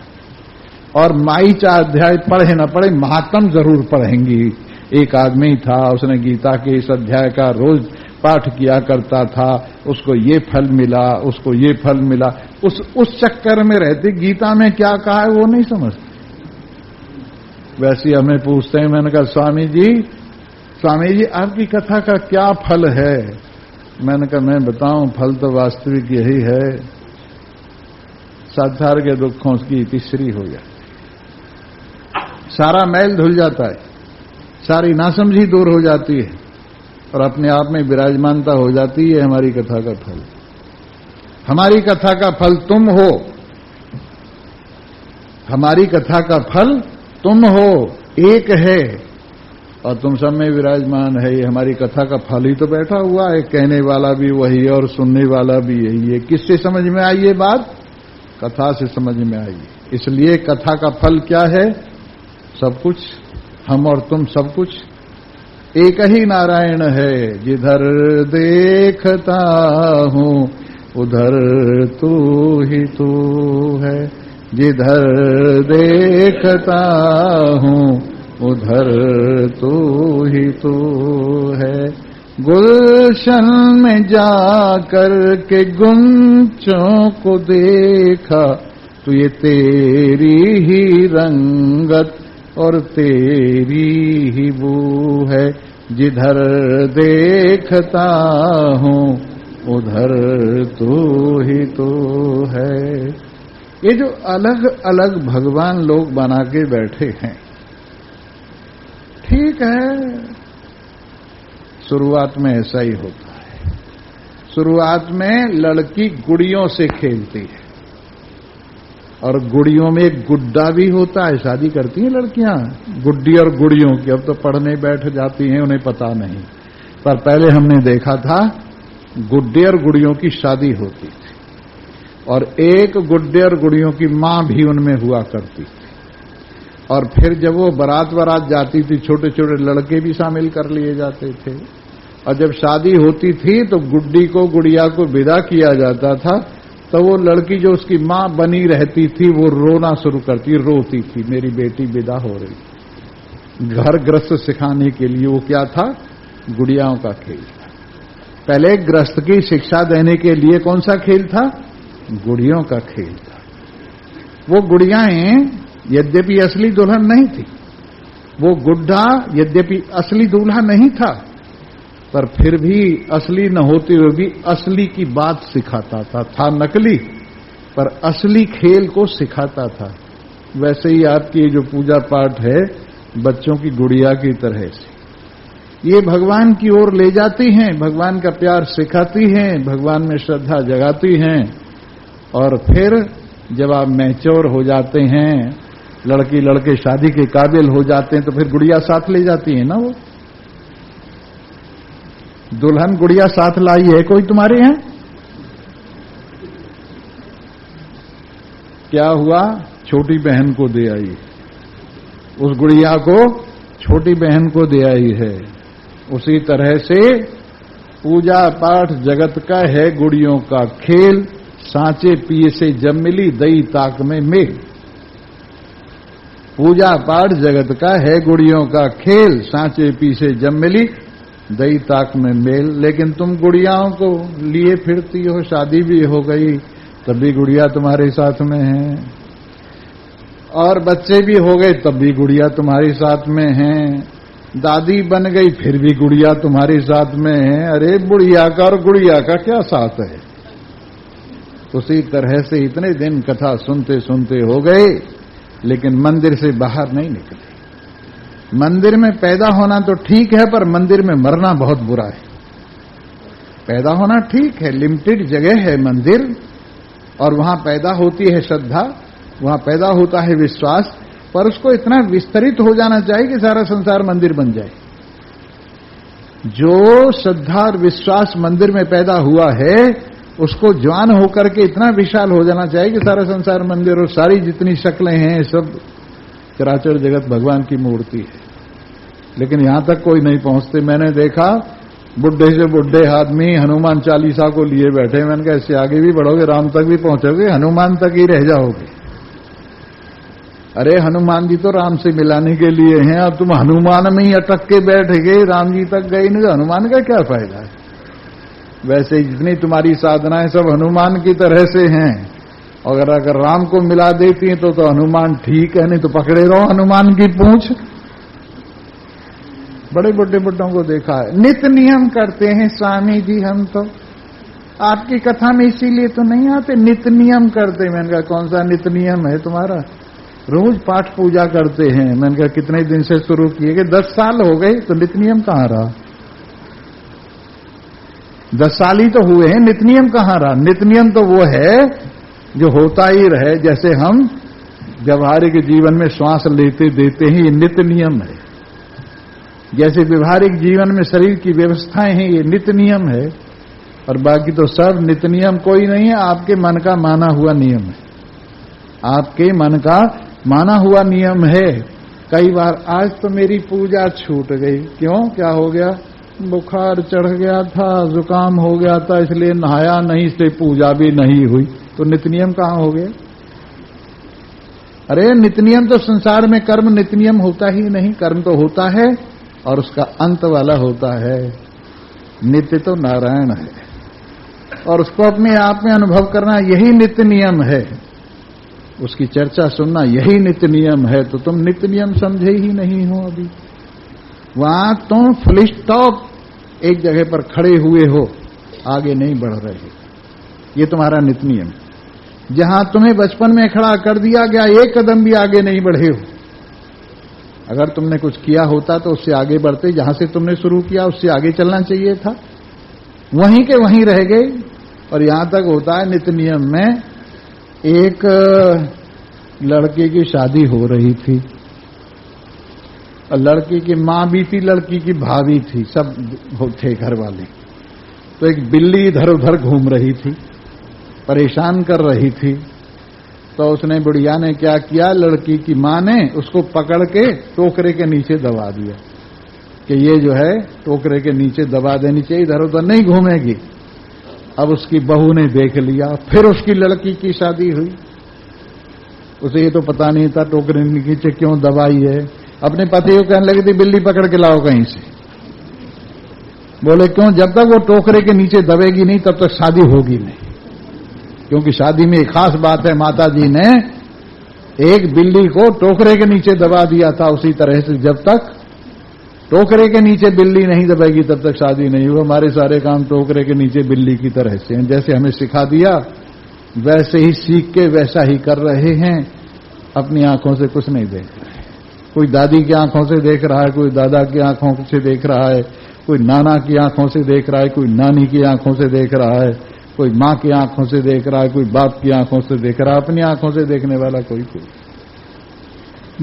और माई चाहे अध्याय पढ़े न पढ़े, महात्म जरूर पढ़ेंगी। एक आदमी था, उसने गीता के इस अध्याय का रोज पाठ किया करता था, उसको ये फल मिला, उसको ये फल मिला। उस चक्कर में रहते, गीता में क्या कहा है वो नहीं समझते। वैसे हमें पूछते हैं, मैंने कहा स्वामी जी आपकी कथा का क्या फल है? मैंने कहा मैं बताऊं, फल तो वास्तविक यही है, संसार के दुखों की तीसरी हो जाती, सारा मैल धुल जाता है, सारी नासमझी दूर हो जाती है, और अपने आप में विराजमानता हो जाती है। हमारी कथा का फल, हमारी कथा का फल तुम हो, हमारी कथा का फल तुम हो, एक है, और तुम सब में विराजमान है। ये हमारी कथा का फल ही तो बैठा हुआ है। कहने वाला भी वही है और सुनने वाला भी यही है। किससे समझ में आई ये बात? कथा से समझ में आई। इसलिए कथा का फल क्या है? सब कुछ, हम और तुम सब कुछ। एक ही नारायण है। जिधर देखता हूँ उधर तू ही तू है, जिधर देखता हूँ उधर तू ही तू है। गुलशन में जाकर के गुंचों को देखा तो ये तेरी ही रंगत और तेरी ही बू है। जिधर देखता हूँ उधर तू ही तू है। ये जो अलग अलग भगवान लोग बना के बैठे हैं, ठीक है, शुरुआत में ऐसा ही होता है। शुरुआत में लड़की गुड़ियों से खेलती है और गुड़ियों में एक गुड्डा भी होता है। शादी करती हैं लड़कियां गुड्डी और गुड़ियों की। अब तो पढ़ने बैठ जाती हैं, उन्हें पता नहीं, पर पहले हमने देखा था गुड्डे और गुड़ियों की शादी होती थी और एक गुड्डे और गुड़ियों की मां भी उनमें हुआ करती थी। और फिर जब वो बारात बारात जाती थी, छोटे छोटे लड़के भी शामिल कर लिए जाते थे। और जब शादी होती थी तो गुड्डी को गुड़िया को विदा किया जाता था, तो वो लड़की जो उसकी मां बनी रहती थी वो रोना शुरू करती, रोती थी, मेरी बेटी विदा हो रही। घर गृहस्थ सिखाने के लिए वो क्या था, गुड़ियाओं का खेल था। पहले गृहस्थ की शिक्षा देने के लिए कौन सा खेल था, गुड़ियों का खेल था। वो गुड़ियाएं यद्यपि असली दुल्हन नहीं थी, वो गुड्डा यद्यपि असली दूल्हा नहीं था, पर फिर भी असली न होते हुए भी असली की बात सिखाता था नकली पर असली खेल को सिखाता था। वैसे ही आपकी जो पूजा पाठ है बच्चों की गुड़िया की तरह से ये भगवान की ओर ले जाती हैं, भगवान का प्यार सिखाती हैं, भगवान में श्रद्धा जगाती हैं। और फिर जब आप मैच्योर हो जाते हैं, लड़की लड़के शादी के काबिल हो जाते हैं, तो फिर गुड़िया साथ ले जाती है ना। वो दुल्हन गुड़िया साथ लाई है कोई तुम्हारे यहां? क्या हुआ, छोटी बहन को दे आई, उस गुड़िया को छोटी बहन को दे आई है। उसी तरह से पूजा पाठ जगत का है गुड़ियों का खेल, सांचे पिए से जब मिली दई ताक में मेल। पूजा पाठ जगत का है गुड़ियों का खेल, सांचे पी से जब मिली दई ताक में मेल। लेकिन तुम गुड़ियाओं को लिए फिरती हो, शादी भी हो गई तब भी गुड़िया तुम्हारे साथ में है, और बच्चे भी हो गए तब भी गुड़िया तुम्हारे साथ में है, दादी बन गई फिर भी गुड़िया तुम्हारे साथ में है। अरे बुढ़िया का और गुड़िया का क्या साथ है। उसी तरह से इतने दिन कथा सुनते सुनते हो गए, लेकिन मंदिर से बाहर नहीं निकले। मंदिर में पैदा होना तो ठीक है, पर मंदिर में मरना बहुत बुरा है। पैदा होना ठीक है, लिमिटेड जगह है मंदिर, और वहां पैदा होती है श्रद्धा, वहां पैदा होता है विश्वास, पर उसको इतना विस्तरित हो जाना चाहिए कि सारा संसार मंदिर बन जाए। जो श्रद्धा और विश्वास मंदिर में पैदा हुआ है, उसको जवान होकर के इतना विशाल हो जाना चाहिए कि सारा संसार मंदिर, और सारी जितनी शक्लें हैं सब चराचर जगत भगवान की मूर्ति है। लेकिन यहां तक कोई नहीं पहुंचते। मैंने देखा बुढ़े से बुढ़े आदमी हनुमान चालीसा को लिए बैठे। मैंने कहा इससे आगे भी बढ़ोगे, राम तक भी पहुंचोगे, हनुमान तक ही रह जाओगे। अरे हनुमान जी तो राम से मिलाने के लिए हैं, अब तुम हनुमान में ही अटक के बैठ गए, राम जी तक गए नहीं, तो हनुमान का क्या फायदा है। वैसे ही जितनी तुम्हारी साधनाएं सब हनुमान की तरह से हैं, और अगर राम को मिला देती हैं तो हनुमान ठीक है, नहीं तो पकड़े रहो हनुमान की पूंछ। बड़े बुड्ढे बुड्ढों को देखा है, नित्य नियम करते हैं स्वामी जी हम तो, आपकी कथा में इसीलिए तो नहीं आते, नित्य नियम करते। मैंने कहा कौन सा नित्य नियम है तुम्हारा, रोज पाठ पूजा करते हैं। मैंने कहा कितने दिन से शुरू किए कि 10 साल हो गए, तो नित्य नियम कहां रहा। 10 साल ही तो हुए हैं, नित्य नियम कहां रहा। नित्य नियम तो वो है जो होता ही रहे, जैसे हम व्यवहारिक जीवन में श्वास लेते देते हैं, ये नित्य नियम है। जैसे व्यवहारिक जीवन में शरीर की व्यवस्थाएं हैं, ये नित्य नियम है। और बाकी तो सब नित्य नियम कोई नहीं है, आपके मन का माना हुआ नियम है, आपके मन का माना हुआ नियम है। कई बार आज तो मेरी पूजा छूट गई। क्यों, क्या हो गया? बुखार चढ़ गया था, जुकाम हो गया था, इसलिए नहाया नहीं, इसलिए पूजा भी नहीं हुई। तो नित्य नियम कहां हो गए? अरे नित्य नियम तो संसार में कर्म नित्य नियम होता ही नहीं। कर्म तो होता है और उसका अंत वाला होता है। नित्य तो नारायण है और उसको अपने आप में अनुभव करना यही नित्य नियम है। उसकी चर्चा सुनना यही नित्य नियम है। तो तुम नित्य नियम समझे ही नहीं हो। अभी वहां तुम फुल स्टॉप एक जगह पर खड़े हुए हो, आगे नहीं बढ़ रहे। ये तुम्हारा नित्य नियम। जहां तुम्हें बचपन में खड़ा कर दिया गया, एक कदम भी आगे नहीं बढ़े हो। अगर तुमने कुछ किया होता तो उससे आगे बढ़ते। जहां से तुमने शुरू किया उससे आगे चलना चाहिए था। वहीं के वहीं रह गए। और यहां तक होता है नित्य नियम में, एक लड़के की शादी हो रही थी और लड़की की मां भी थी, लड़की की भाभी थी, सब थे घर वाले। तो एक बिल्ली इधर उधर घूम रही थी, परेशान कर रही थी। तो उसने बुढ़िया ने क्या किया, लड़की की मां ने उसको पकड़ के टोकरे के नीचे दबा दिया कि ये जो है टोकरे के नीचे दबा देनी चाहिए, इधर उधर नहीं घूमेगी। अब उसकी बहू ने देख लिया, फिर उसकी लड़की की शादी हुई। उसे ये तो पता नहीं था टोकरे के नीचे क्यों दबाई है। अपने पति को कहने लगी थी बिल्ली पकड़ के लाओ कहीं से। बोले क्यों? जब तक वो टोकरे के नीचे दबेगी नहीं तब तक शादी होगी नहीं। क्योंकि शादी में एक खास बात है, माता जी ने एक बिल्ली को टोकरे के नीचे दबा दिया था। उसी तरह से जब तक टोकरे के नीचे बिल्ली नहीं दबेगी तब तक शादी नहीं हुई। हमारे सारे काम टोकरे के नीचे बिल्ली की तरह से हैं। जैसे हमें सिखा दिया वैसे ही सीख के वैसा ही कर रहे हैं। अपनी आंखों से कुछ नहीं देख रहे। कोई दादी की आंखों से देख रहा है, कोई दादा की आंखों से देख रहा है, कोई नाना की आंखों से देख रहा है, कोई नानी की आंखों से देख रहा है, कोई मां की आंखों से देख रहा है, कोई बाप की आंखों से देख रहा है। अपनी आंखों से देखने वाला कोई।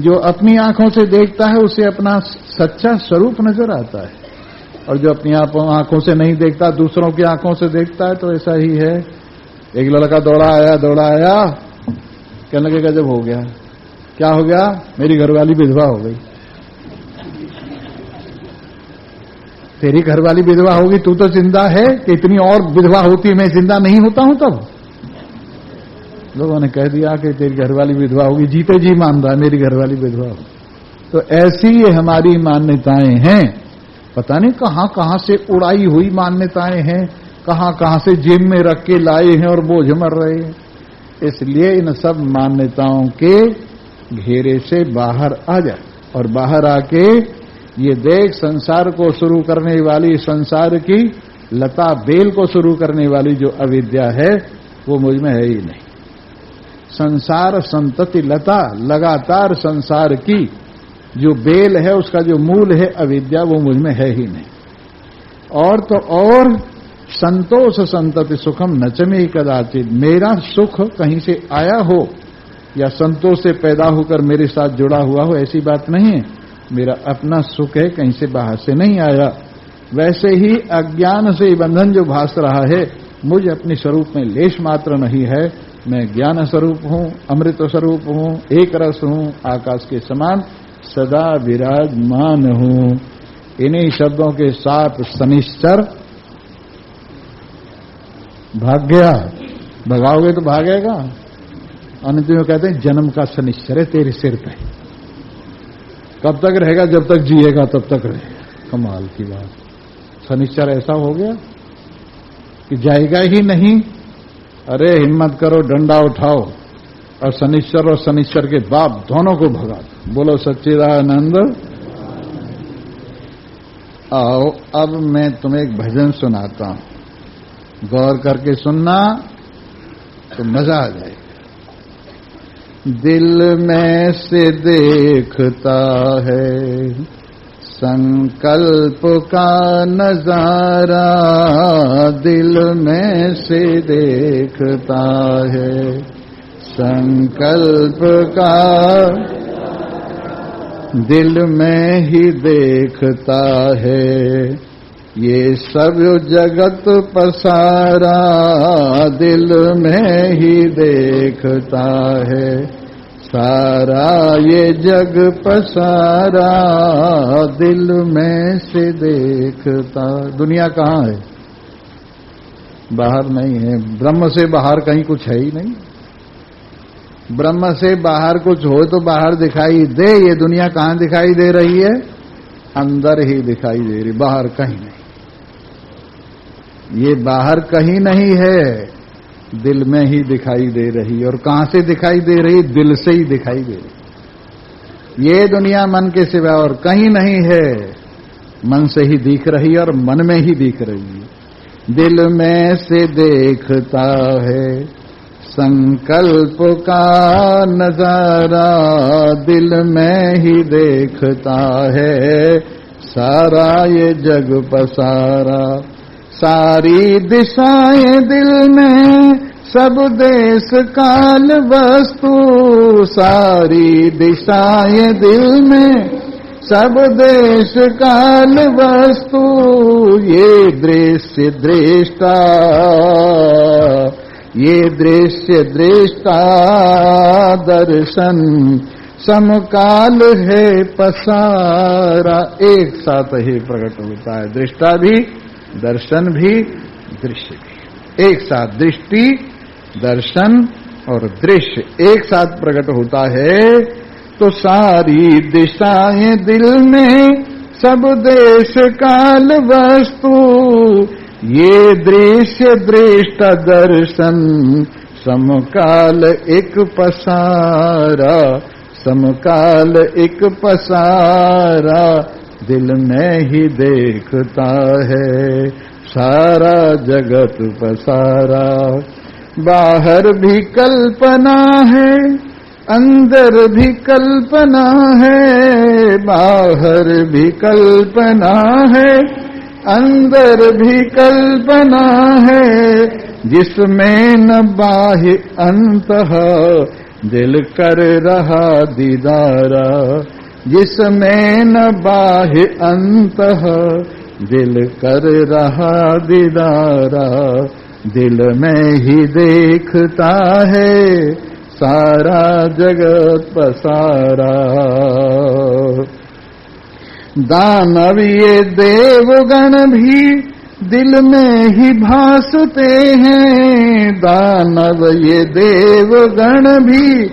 जो अपनी आंखों से देखता है उसे अपना सच्चा स्वरूप नजर आता है, और जो अपनी आंखों से नहीं देखता, दूसरों की आंखों से देखता है, तो ऐसा ही है। एक लड़का दौड़ा आया, कहने लगे गजब हो गया। क्या हो गया? मेरी घरवाली विधवा हो गई। तेरी घरवाली विधवा होगी, तू तो जिंदा है कि इतनी और विधवा होती मैं जिंदा नहीं होता हूं? तब लोगों ने कह दिया कि तेरी घरवाली विधवा होगी। जीते जी मान रहा है मेरी घरवाली विधवा होगी। तो ऐसी ये हमारी मान्यताएं हैं। पता नहीं कहां कहां से उड़ाई हुई मान्यताएं हैं, कहां कहां से जेब में रख के लाए हैं और बोझ मर रहे हैं। इसलिए इन सब मान्यताओं के घेरे से बाहर आ जा, और बाहर आके ये देख संसार को शुरू करने वाली, संसार की लता बेल को शुरू करने वाली जो अविद्या है वो मुझ में है ही नहीं। संसार संतति लता, लगातार संसार की जो बेल है, उसका जो मूल है अविद्या, वो मुझ में है ही नहीं। और तो और संतोष संतति सुखम नचमे कदाचित। मेरा सुख कहीं से आया हो या संतोष से पैदा होकर मेरे साथ जुड़ा हुआ हो, ऐसी बात नहीं है। मेरा अपना सुख है, कहीं से बाहर से नहीं आया। वैसे ही अज्ञान से बंधन जो भास रहा है, मुझ अपने स्वरूप में लेश मात्र नहीं है। मैं ज्ञान स्वरूप हूं, अमृत स्वरूप हूं, एक रस हूं, आकाश के समान सदा विराजमान हूं। इन्हीं शब्दों के साथ शनिश्चर भाग गया। भगाओगे तो भागेगा। अंत में कहते हैं जन्म का शनिश्चर है तेरे सिर पे। कब तक रहेगा? जब तक जिएगा तब तक रहेगा। कमाल की बात। शनिश्चर ऐसा हो गया कि जाएगा ही नहीं। अरे हिम्मत करो, डंडा उठाओ और शनिश्चर और शनिश्चर के बाप दोनों को भगा दो। बोलो सच्चिदानंद। आओ अब मैं तुम्हें एक भजन सुनाता हूं, गौर करके सुनना तो मजा आ जाएगा। दिल में से देखता है संकल्प का नजारा, दिल में से देखता है संकल्प का, दिल में ही देखता है ये सब जगत पसारा, दिल में ही देखता है सारा ये जग पसारा दिल में से देखता। दुनिया कहाँ है? बाहर नहीं है। ब्रह्म से बाहर कहीं कुछ है ही नहीं। ब्रह्म से बाहर कुछ हो तो बाहर दिखाई दे। ये दुनिया कहाँ दिखाई दे रही है? अंदर ही दिखाई दे रही, बाहर कहीं नहीं। ये बाहर कहीं नहीं है, दिल में ही दिखाई दे रही। और कहां से दिखाई दे रही? दिल से ही दिखाई दे रही। ये दुनिया मन के सिवा और कहीं नहीं है, मन से ही दिख रही और मन में ही दिख रही है। दिल में से देखता है संकल्प का नजारा, दिल में ही देखता है सारा ये जग पसारा। सारी दिशाएं दिल में, सब देश काल वस्तु, सारी दिशाएं दिल में, सब देश काल वस्तु। ये दृश्य दृष्टा, ये दृश्य दृष्टा दर्शन समकाल है पसारा। एक साथ ही प्रकट होता है, दृष्टा भी, दर्शन भी, दृश्य भी। एक साथ दृष्टि, दर्शन और दृश्य एक साथ प्रकट होता है। तो सारी दिशाएं दिल में, सब देश काल वस्तु। ये दृश्य दृष्ट दर्शन समकाल एक पसारा, समकाल एक पसारा। दिल में ही देखता है सारा जगत पसारा। बाहर भी कल्पना है, अंदर भी कल्पना है। बाहर भी कल्पना है, अंदर भी कल्पना है। जिसमें न बाह्य अंतः दिल कर रहा दीदारा। जिसमें न बाह्य अंतः दिल कर रहा दीदारा। दिल में ही देखता है सारा जगत पसारा। दानव ये देवगण भी दिल में ही भासते हैं। दानव ये देवगण भी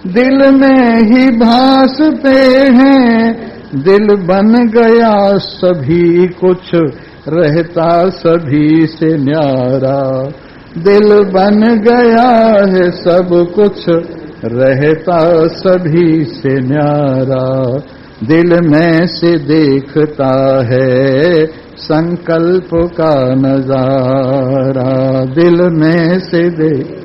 दिल में ही भासते हैं। दिल बन गया सभी कुछ, रहता सभी से न्यारा। दिल बन गया है सब कुछ, रहता सभी से न्यारा। दिल में से देखता है संकल्प का नजारा। दिल में से देख,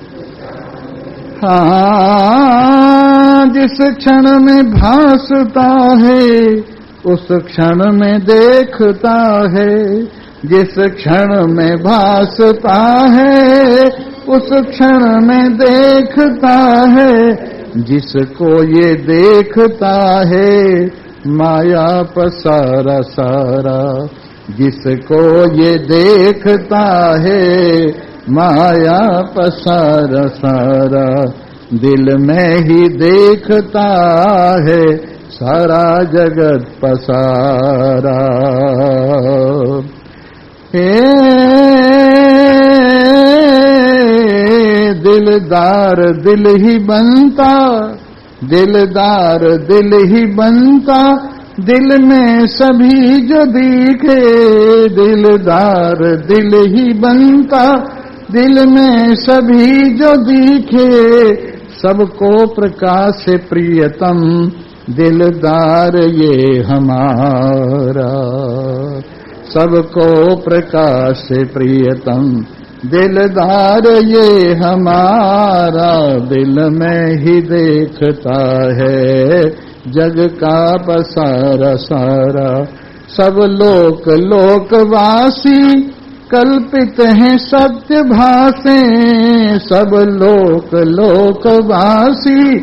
हाँ, जिस क्षण में भासता है उस क्षण में देखता है। जिस क्षण में भासता है उस क्षण में देखता है। जिसको ये देखता है माया पसारा सारा। जिसको ये देखता है माया पसारा सारा। दिल में ही देखता है सारा जगत पसारा। हे दिलदार दिल ही बनता, दिलदार दिल ही बनता। दिल में सभी जो दिखे, दिलदार दिल ही बनता। दिल में सभी जो दिखे, सबको प्रकाश से प्रियतम दिलदार ये हमारा। सबको प्रकाश से प्रियतम दिलदार ये हमारा। दिल में ही देखता है जग का पसारा सारा। सब लोक लोकवासी कल्पित हैं सत्य भाषे। सब लोक लोकवासी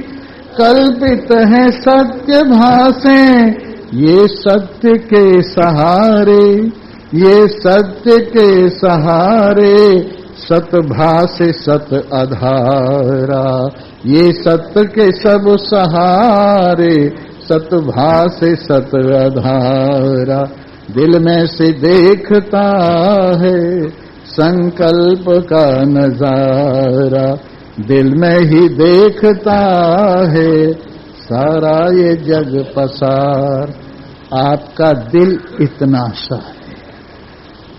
कल्पित हैं सत्य भाषे। ये सत्य के सहारे, ये सत्य के सहारे सत भासे सत आधारा, ये सत्य के सब सहारे, सत भासे सत आधारा। दिल में से देखता है संकल्प का नजारा, दिल में ही देखता है सारा ये जग पसार। आपका दिल इतना सा है,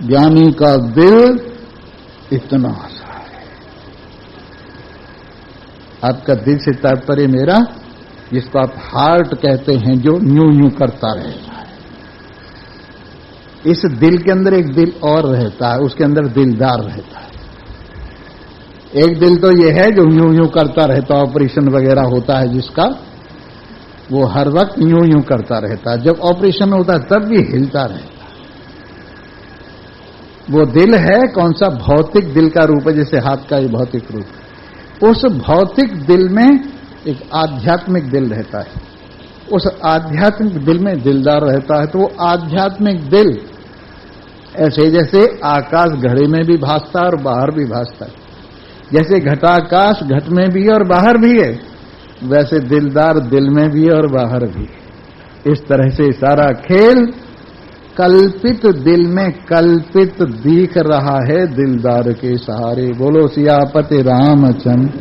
ज्ञानी का दिल इतना सा है। आपका दिल से तात्पर्य मेरा, जिसको आप हार्ट कहते हैं, जो यूं यूं करता रहता है। इस दिल के अंदर एक दिल और रहता है, उसके अंदर दिलदार रहता है। एक दिल तो ये है जो यूं यूं करता रहता, ऑपरेशन वगैरह होता है जिसका, वो हर वक्त यूं यूं करता रहता है। जब ऑपरेशन होता है तब भी हिलता रहता है। वो दिल है कौन सा? भौतिक दिल का रूप है, जैसे हाथ का ये भौतिक रूप है। उस भौतिक दिल में एक आध्यात्मिक दिल रहता है। उस आध्यात्मिक दिल में दिलदार रहता है। तो वो आध्यात्मिक दिल ऐसे जैसे आकाश घड़े में भी भासता है और बाहर भी भासता है, जैसे घटाकाश घट में भी और बाहर भी है, वैसे दिलदार दिल में भी और बाहर भी। इस तरह से सारा खेल कल्पित दिल में कल्पित दिख रहा है दिलदार के सहारे। बोलो सियापति रामचंद्र